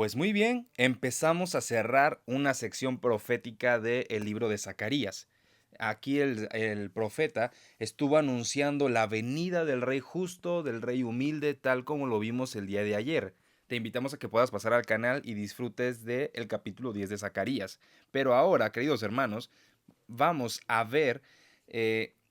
Pues muy bien, empezamos a cerrar una sección profética del libro de Zacarías. Aquí el profeta estuvo anunciando la venida del rey justo, del rey humilde, tal como lo vimos el día de ayer. Te invitamos a que puedas pasar al canal y disfrutes del capítulo 10 de Zacarías. Pero ahora, queridos hermanos, vamos a ver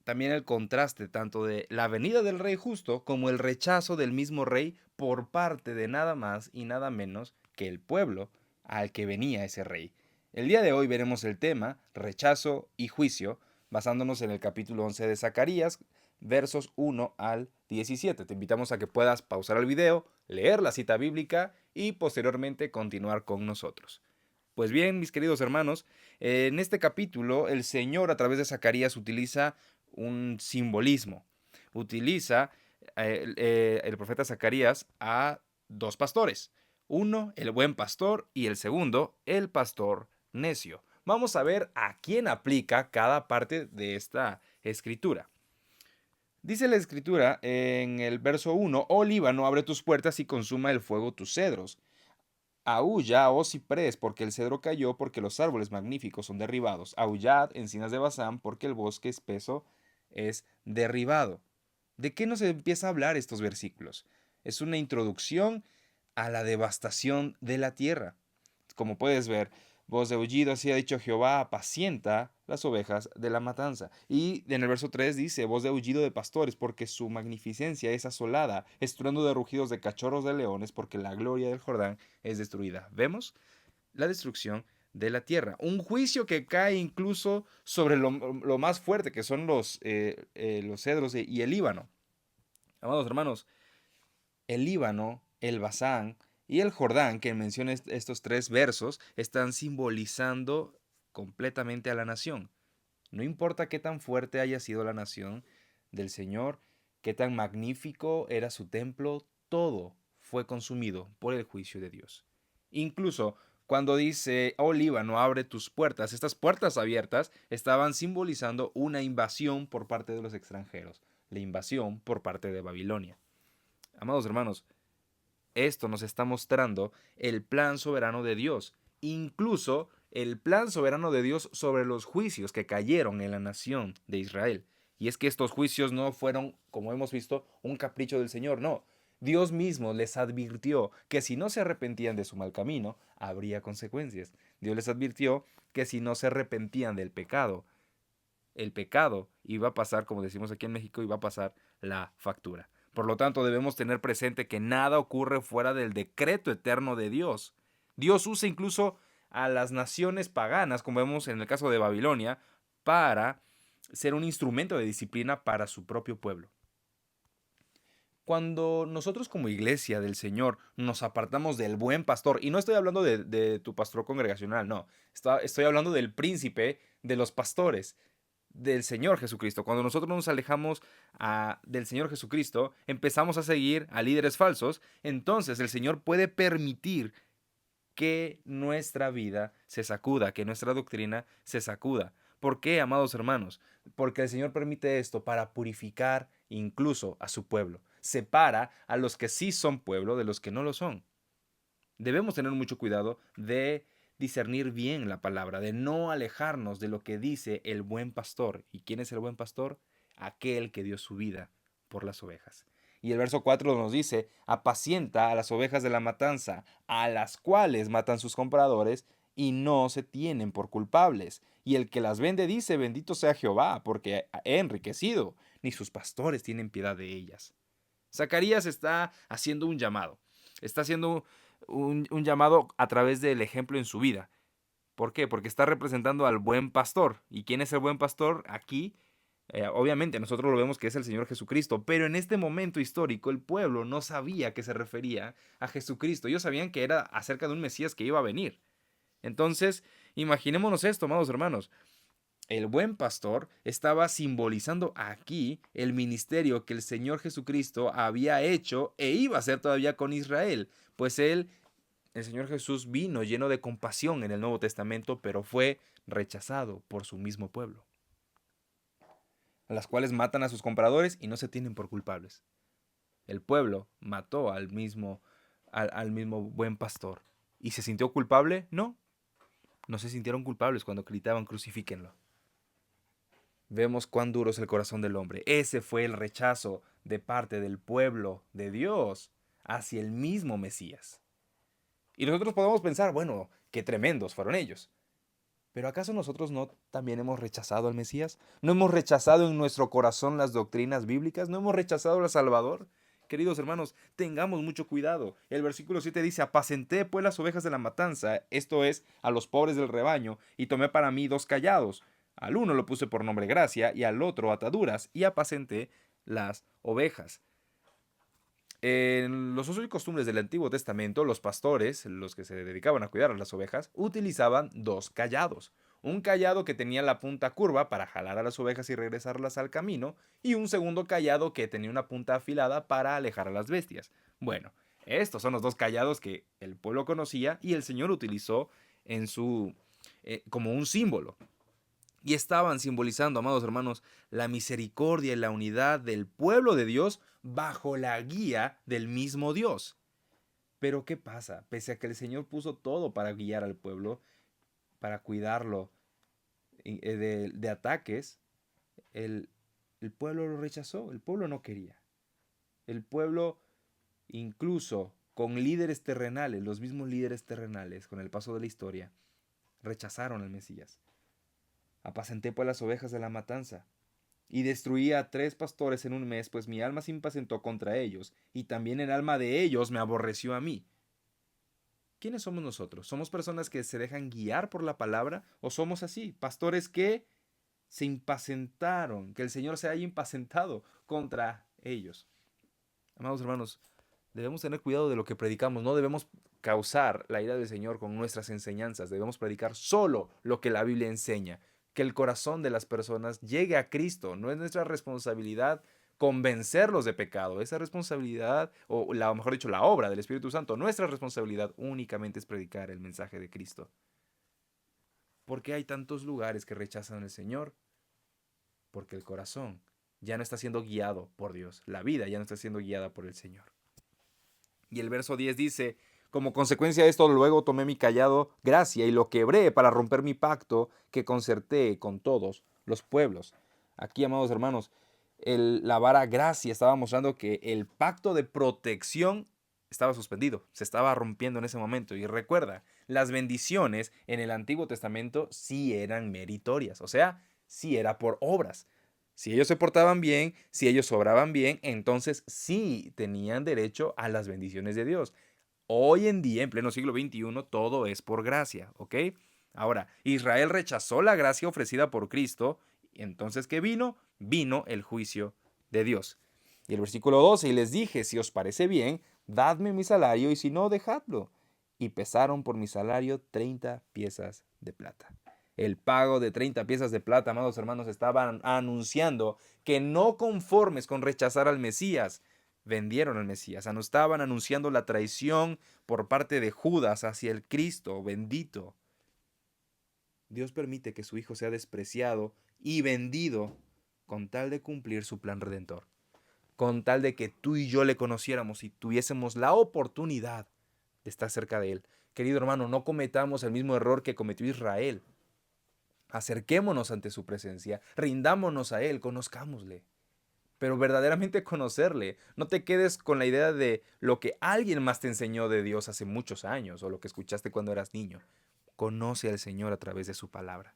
también el contraste tanto de la venida del rey justo como el rechazo del mismo rey por parte de nada más y nada menos que el pueblo al que venía ese rey. El día de hoy veremos el tema rechazo y juicio basándonos en el capítulo 11 de Zacarías, versos 1 al 17. Te invitamos a que puedas pausar el video, leer la cita bíblica y posteriormente continuar con nosotros. Pues bien, mis queridos hermanos, en este capítulo el Señor a través de Zacarías utiliza un simbolismo. Utiliza el profeta Zacarías a dos pastores. Uno, el buen pastor, y el segundo, el pastor necio. Vamos a ver a quién aplica cada parte de esta escritura. Dice la escritura en el verso 1, oh Líbano, abre tus puertas y consuma el fuego tus cedros. Aúlla, oh ciprés, porque el cedro cayó, porque los árboles magníficos son derribados. Aullad, encinas de Basán, porque el bosque espeso es derribado. ¿De qué nos empieza a hablar estos versículos? Es una introducción a la devastación de la tierra. Como puedes ver, voz de aullido, así ha dicho Jehová, apacienta las ovejas de la matanza. Y en el verso 3 dice, voz de aullido de pastores, porque su magnificencia es asolada, estruendo de rugidos de cachorros de leones, porque la gloria del Jordán es destruida. ¿Vemos? La destrucción de la tierra. Un juicio que cae incluso sobre lo más fuerte, que son los cedros y el Líbano. Amados hermanos, el Líbano, el Basán y el Jordán, que menciona estos tres versos, están simbolizando completamente a la nación. No importa qué tan fuerte haya sido la nación del Señor, qué tan magnífico era su templo, todo fue consumido por el juicio de Dios. Incluso cuando dice, oh Líbano, abre tus puertas, estas puertas abiertas estaban simbolizando una invasión por parte de los extranjeros, la invasión por parte de Babilonia. Amados hermanos, esto nos está mostrando el plan soberano de Dios, incluso el plan soberano de Dios sobre los juicios que cayeron en la nación de Israel. Y es que estos juicios no fueron, como hemos visto, un capricho del Señor, no. Dios mismo les advirtió que si no se arrepentían de su mal camino, habría consecuencias. Dios les advirtió que si no se arrepentían del pecado, el pecado iba a pasar, como decimos aquí en México, iba a pasar la factura. Por lo tanto, debemos tener presente que nada ocurre fuera del decreto eterno de Dios. Dios usa incluso a las naciones paganas, como vemos en el caso de Babilonia, para ser un instrumento de disciplina para su propio pueblo. Cuando nosotros como iglesia del Señor nos apartamos del buen pastor, y no estoy hablando de tu pastor congregacional, no, estoy hablando del príncipe de los pastores, del Señor Jesucristo. Cuando nosotros nos alejamos del Señor Jesucristo, empezamos a seguir a líderes falsos, entonces el Señor puede permitir que nuestra vida se sacuda, que nuestra doctrina se sacuda. ¿Por qué, amados hermanos? Porque el Señor permite esto para purificar incluso a su pueblo. Separa a los que sí son pueblo de los que no lo son. Debemos tener mucho cuidado de discernir bien la palabra, de no alejarnos de lo que dice el buen pastor. ¿Y quién es el buen pastor? Aquel que dio su vida por las ovejas. Y el verso 4 nos dice, apacienta a las ovejas de la matanza, a las cuales matan sus compradores y no se tienen por culpables. Y el que las vende dice, bendito sea Jehová, porque he enriquecido, ni sus pastores tienen piedad de ellas. Zacarías está haciendo un llamado, está haciendo un llamado a través del ejemplo en su vida. ¿Por qué? Porque está representando al buen pastor. ¿Y quién es el buen pastor? Aquí, obviamente, nosotros lo vemos que es el Señor Jesucristo, pero en este momento histórico el pueblo no sabía que se refería a Jesucristo. Ellos sabían que era acerca de un Mesías que iba a venir. Entonces, imaginémonos esto, amados hermanos. El buen pastor estaba simbolizando aquí el ministerio que el Señor Jesucristo había hecho e iba a hacer todavía con Israel, pues el Señor Jesús vino lleno de compasión en el Nuevo Testamento, pero fue rechazado por su mismo pueblo, a las cuales matan a sus compradores y no se tienen por culpables. El pueblo mató al mismo buen pastor ¿Y se sintió culpable? No, no se sintieron culpables cuando gritaban crucifíquenlo. Vemos cuán duro es el corazón del hombre. Ese fue el rechazo de parte del pueblo de Dios hacia el mismo Mesías. Y nosotros podemos pensar, bueno, qué tremendos fueron ellos. Pero ¿acaso nosotros no también hemos rechazado al Mesías? ¿No hemos rechazado en nuestro corazón las doctrinas bíblicas? ¿No hemos rechazado al Salvador? Queridos hermanos, tengamos mucho cuidado. El versículo 7 dice, apacenté pues las ovejas de la matanza, esto es, a los pobres del rebaño, y tomé para mí 2 callados. Al uno lo puse por nombre gracia, y al otro ataduras, y apacenté las ovejas. En los usos y costumbres del Antiguo Testamento, los pastores, los que se dedicaban a cuidar a las ovejas, utilizaban 2 callados. Un callado que tenía la punta curva para jalar a las ovejas y regresarlas al camino, y un segundo callado que tenía una punta afilada para alejar a las bestias. Bueno, estos son los 2 callados que el pueblo conocía y el Señor utilizó en como un símbolo. Y estaban simbolizando, amados hermanos, la misericordia y la unidad del pueblo de Dios bajo la guía del mismo Dios. Pero ¿qué pasa? Pese a que el Señor puso todo para guiar al pueblo, para cuidarlo de ataques, el, el pueblo lo rechazó, el pueblo no quería. El pueblo, incluso con líderes terrenales, los mismos líderes terrenales, con el paso de la historia, rechazaron al Mesías. Apacenté pues las ovejas de la matanza, y destruí a 3 pastores en un mes, pues mi alma se impacientó contra ellos, y también el alma de ellos me aborreció a mí. ¿Quiénes somos nosotros? ¿Somos personas que se dejan guiar por la palabra? ¿O somos así, pastores que se impacientaron, que el Señor se haya impacientado contra ellos? Amados hermanos, debemos tener cuidado de lo que predicamos, no debemos causar la ira del Señor con nuestras enseñanzas, debemos predicar solo lo que la Biblia enseña, que el corazón de las personas llegue a Cristo, no es nuestra responsabilidad convencerlos de pecado, esa responsabilidad, mejor dicho, la obra del Espíritu Santo, nuestra responsabilidad únicamente es predicar el mensaje de Cristo. ¿Por qué hay tantos lugares que rechazan al Señor? Porque el corazón ya no está siendo guiado por Dios, la vida ya no está siendo guiada por el Señor. Y el verso 10 dice, como consecuencia de esto luego tomé mi callado gracia y lo quebré para romper mi pacto que concerté con todos los pueblos. Aquí, amados hermanos, la vara gracia estaba mostrando que el pacto de protección estaba suspendido, se estaba rompiendo en ese momento. Y recuerda, las bendiciones en el Antiguo Testamento sí eran meritorias, o sea, sí era por obras. Si ellos se portaban bien, si ellos obraban bien, entonces sí tenían derecho a las bendiciones de Dios. Hoy en día, en pleno siglo XXI, todo es por gracia, ¿ok? Ahora, Israel rechazó la gracia ofrecida por Cristo, y entonces ¿qué vino? Vino el juicio de Dios. Y el versículo 12, y les dije, si os parece bien, dadme mi salario, y si no, dejadlo. Y pesaron por mi salario 30 piezas de plata. El pago de 30 piezas de plata, amados hermanos, estaban anunciando que no conformes con rechazar al Mesías, vendieron al Mesías. Estaban anunciando la traición por parte de Judas hacia el Cristo bendito. Dios permite que su Hijo sea despreciado y vendido con tal de cumplir su plan redentor, con tal de que tú y yo le conociéramos y tuviésemos la oportunidad de estar cerca de Él. Querido hermano, no cometamos el mismo error que cometió Israel. Acerquémonos ante su presencia, rindámonos a Él, conozcámosle. Pero verdaderamente conocerle. No te quedes con la idea de lo que alguien más te enseñó de Dios hace muchos años o lo que escuchaste cuando eras niño. Conoce al Señor a través de su palabra.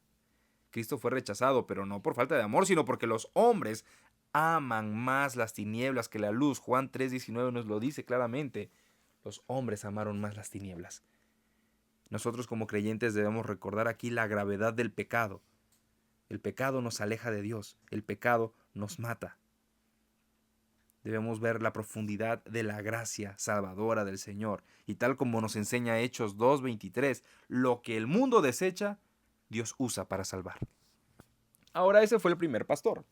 Cristo fue rechazado, pero no por falta de amor, sino porque los hombres aman más las tinieblas que la luz. Juan 3:19 nos lo dice claramente. Los hombres amaron más las tinieblas. Nosotros como creyentes debemos recordar aquí la gravedad del pecado. El pecado nos aleja de Dios. El pecado nos mata. Debemos ver la profundidad de la gracia salvadora del Señor. Y tal como nos enseña Hechos 2:23, lo que el mundo desecha, Dios usa para salvar. Ahora ese fue el primer pastor.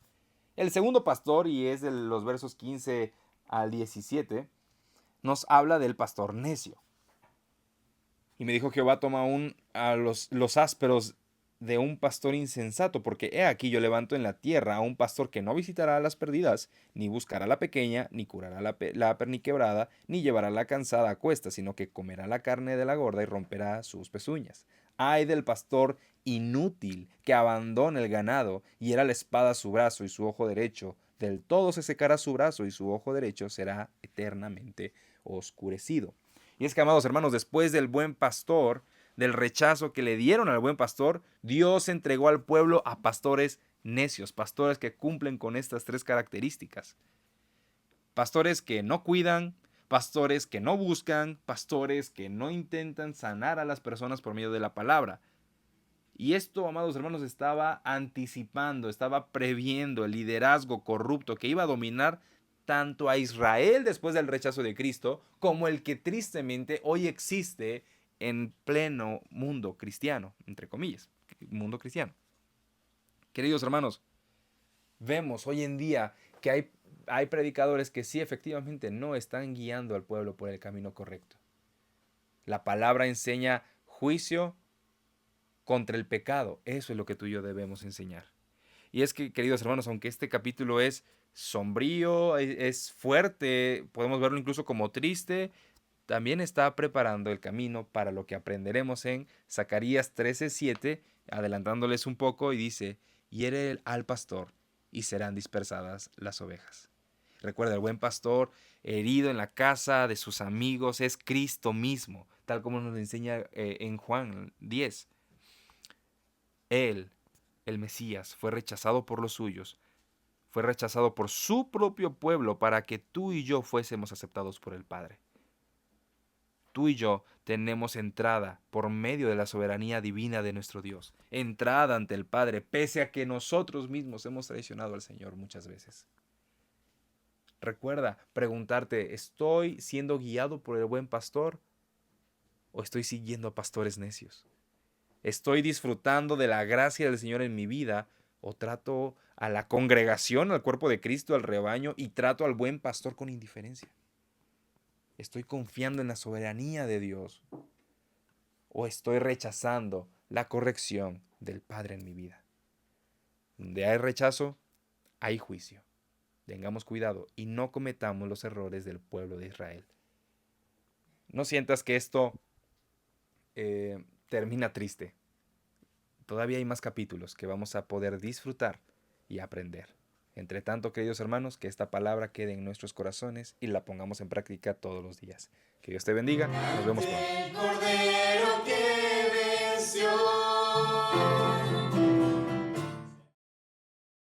El segundo pastor, y es de los versos 15 al 17, nos habla del pastor necio. Y me dijo Jehová, toma a los ásperos de un pastor insensato, porque he aquí yo levanto en la tierra a un pastor que no visitará a las perdidas, ni buscará a la pequeña, ni curará la perniquebrada, ni llevará la cansada a cuesta, sino que comerá la carne de la gorda y romperá sus pezuñas. Ay del pastor inútil que abandona el ganado, y hiera la espada a su brazo y su ojo derecho, del todo se secará su brazo y su ojo derecho será eternamente oscurecido. Y es que, amados hermanos, después del buen pastor, del rechazo que le dieron al buen pastor, Dios entregó al pueblo a pastores necios, pastores que cumplen con estas tres características. Pastores que no cuidan, pastores que no buscan, pastores que no intentan sanar a las personas por medio de la palabra. Y esto, amados hermanos, estaba anticipando, estaba previendo el liderazgo corrupto que iba a dominar tanto a Israel después del rechazo de Cristo, como el que tristemente hoy existe en pleno mundo cristiano, entre comillas, mundo cristiano. Queridos hermanos, vemos hoy en día que hay predicadores que sí efectivamente no están guiando al pueblo por el camino correcto. La palabra enseña juicio contra el pecado. Eso es lo que tú y yo debemos enseñar. Y es que, queridos hermanos, aunque este capítulo es sombrío, es fuerte, podemos verlo incluso como triste, también está preparando el camino para lo que aprenderemos en Zacarías 13:7, adelantándoles un poco, y dice: hiere al pastor y serán dispersadas las ovejas. Recuerda, el buen pastor herido en la casa de sus amigos es Cristo mismo, tal como nos enseña en Juan 10. Él, el Mesías, fue rechazado por los suyos, fue rechazado por su propio pueblo para que tú y yo fuésemos aceptados por el Padre. Tú y yo tenemos entrada por medio de la soberanía divina de nuestro Dios, entrada ante el Padre, pese a que nosotros mismos hemos traicionado al Señor muchas veces. Recuerda preguntarte, ¿estoy siendo guiado por el buen pastor o estoy siguiendo a pastores necios? ¿Estoy disfrutando de la gracia del Señor en mi vida o trato a la congregación, al cuerpo de Cristo, al rebaño, y trato al buen pastor con indiferencia? ¿Estoy confiando en la soberanía de Dios o estoy rechazando la corrección del Padre en mi vida? Donde hay rechazo, hay juicio. Tengamos cuidado y no cometamos los errores del pueblo de Israel. No sientas que esto termina triste. Todavía hay más capítulos que vamos a poder disfrutar y aprender. Entre tanto, queridos hermanos, que esta palabra quede en nuestros corazones y la pongamos en práctica todos los días. Que Dios te bendiga. Nos vemos pronto.